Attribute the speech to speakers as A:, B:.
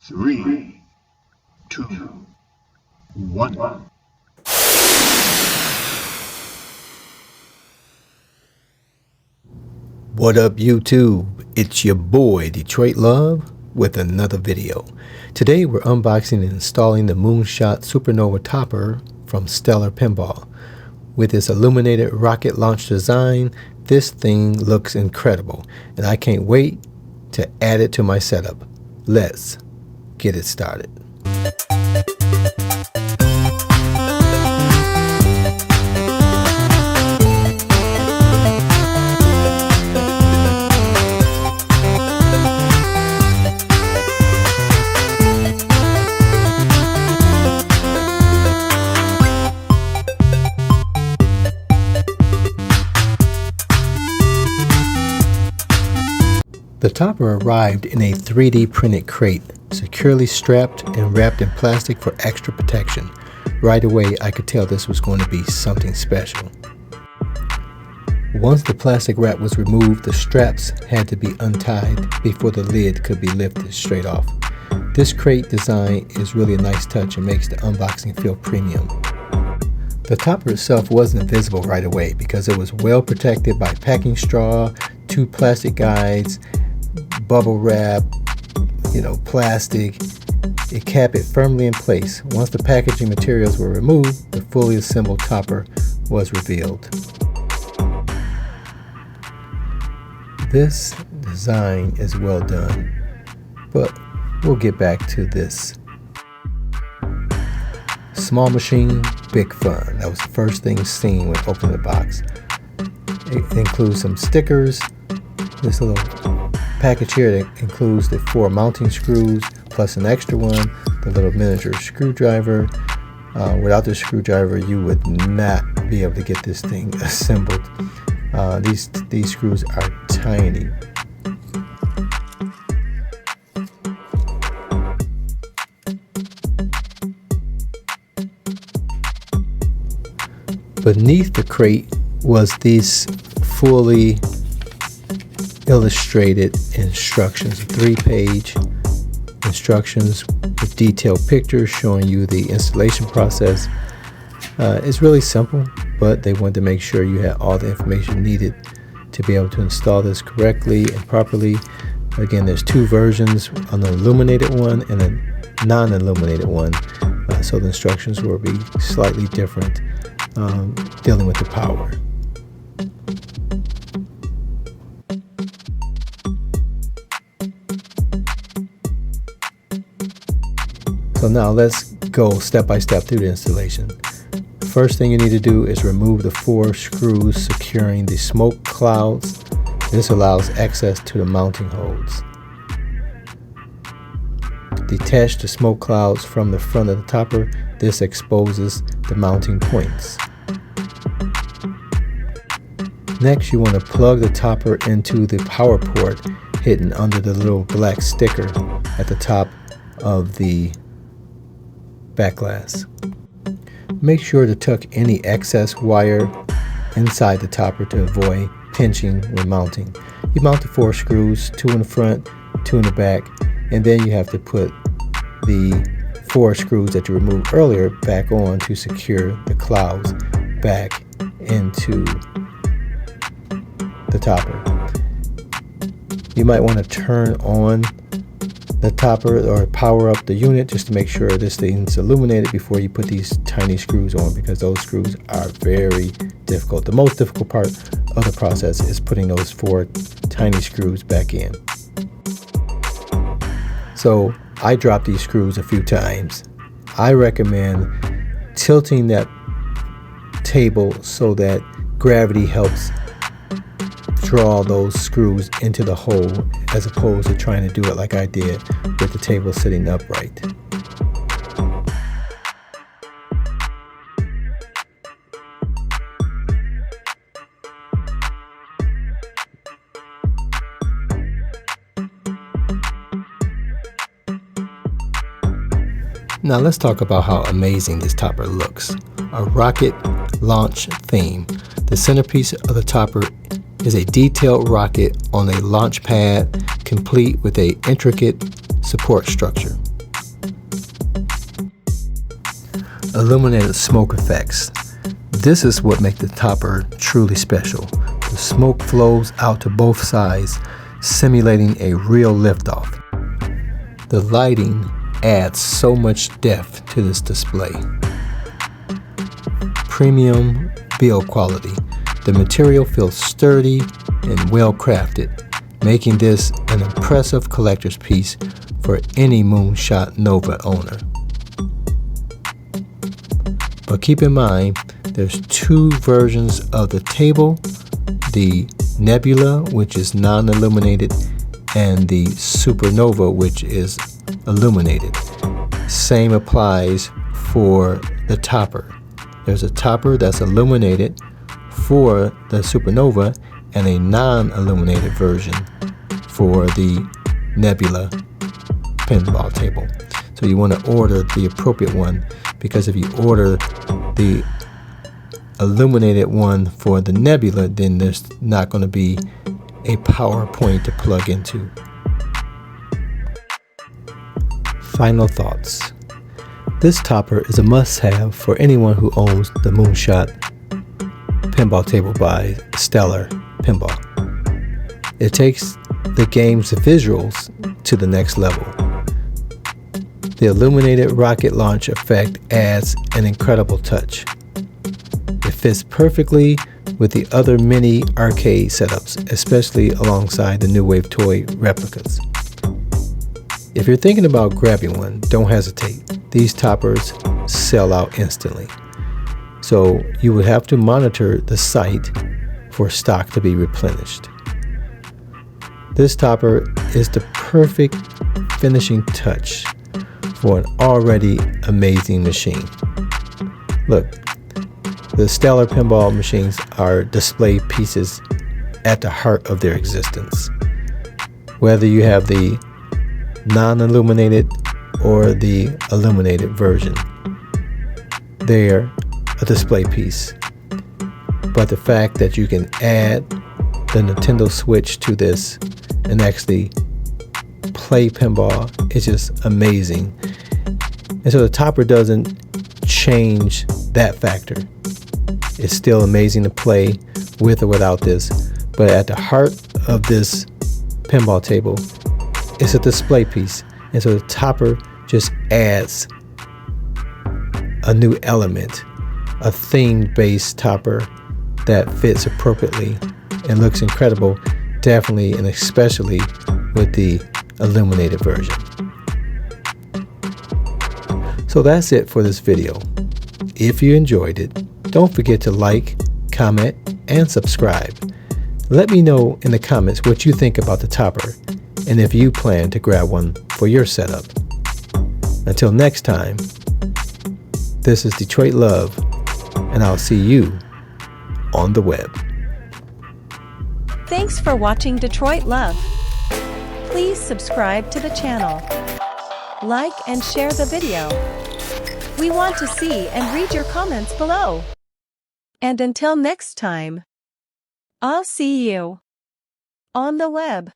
A: 3, 2, 1.
B: What up YouTube? It's your boy Detroit Love with another video. Today we're unboxing and installing the Moon Shot Supernova Topper from Stellar Pinball. With its illuminated rocket launch design, this thing looks incredible and I can't wait to add it to my setup. Let's get it started. The topper arrived in a 3D printed crate, securely strapped and wrapped in plastic for extra protection. Right away, I could tell this was going to be something special. Once the plastic wrap was removed, the straps had to be untied before the lid could be lifted straight off. This crate design is really a nice touch and makes the unboxing feel premium. The topper itself wasn't visible right away because it was well protected by packing straw, 2 plastic guides, bubble wrap, plastic. It kept it firmly in place. Once the packaging materials were removed, the fully assembled topper was revealed. This design is well done, but we'll get back to this. Small machine, big fun. That was the first thing seen when opening the box. It includes some stickers, this little package here that includes the 4 mounting screws plus an extra one, the little miniature screwdriver. Without the screwdriver you would not be able to get this thing assembled. These screws are tiny. Beneath the crate was these fully illustrated instructions, 3-page instructions with detailed pictures showing you the installation process. It's really simple, but they wanted to make sure you had all the information needed to be able to install this correctly and properly. Again, there's 2 versions, an illuminated one and a non-illuminated one, so the instructions will be slightly different dealing with the power. So now let's go step by step through the installation. First thing you need to do is remove the 4 screws securing the smoke clouds. This allows access to the mounting holes. Detach the smoke clouds from the front of the topper. This exposes the mounting points. Next, you want to plug the topper into the power port hidden under the little black sticker at the top of the back glass. Make sure to tuck any excess wire inside the topper to avoid pinching when mounting. You mount the 4 screws, 2 in the front, 2 in the back, and then you have to put the 4 screws that you removed earlier back on to secure the clouds back into the topper. You might want to turn on the topper or power up the unit just to make sure this thing's illuminated before you put these tiny screws on, because those screws are very difficult. The most difficult part of the process is putting those 4 tiny screws back in. So I dropped these screws a few times. I recommend tilting that table so that gravity helps draw those screws into the hole, as opposed to trying to do it like I did with the table sitting upright. Now let's talk about how amazing this topper looks. A rocket launch theme. The centerpiece of the topper is a detailed rocket on a launch pad, complete with an intricate support structure. illuminated smoke effects. This is what makes the topper truly special. The smoke flows out to both sides, simulating a real liftoff. The lighting adds so much depth to this display. Premium build quality. The material feels sturdy and well crafted, making this an impressive collector's piece for any Moon Shot Nova owner. But keep in mind, there's two versions of the table, the Nebula, which is non-illuminated, and the Supernova, which is illuminated. Same applies for the topper. There's a topper that's illuminated for the Supernova and a non-illuminated version for the Nebula pinball table. So you want to order the appropriate one, because if you order the illuminated one for the Nebula, then there's not going to be a power point to plug into. Final thoughts. This topper is a must-have for anyone who owns the Moon Shot pinball table by Stellar Pinball. It takes the game's visuals to the next level. The illuminated rocket launch effect adds an incredible touch. It fits perfectly with the other mini arcade setups, especially alongside the New Wave toy replicas. If you're thinking about grabbing one, don't hesitate. These toppers sell out instantly. So you would have to monitor the site for stock to be replenished. This topper is the perfect finishing touch for an already amazing machine. Look, the Stellar Pinball machines are display pieces at the heart of their existence. Whether you have the non-illuminated or the illuminated version, they're a display piece. But the fact that you can add the Nintendo Switch to this and actually play pinball is just amazing. And so the topper doesn't change that factor. It's still amazing to play with or without this, but at the heart of this pinball table, it's a display piece. And so the topper just adds a new element, a theme-based topper that fits appropriately and looks incredible, definitely and especially with the illuminated version. So that's it for this video. If you enjoyed it, don't forget to like, comment, and subscribe. Let me know in the comments what you think about the topper and if you plan to grab one for your setup. Until next time, this is Detroit Love, and I'll see you on the web.
C: Thanks for watching Detroit Love. Please subscribe to the channel, like and share the video. We want to see and read your comments below. And until next time, I'll see you on the web.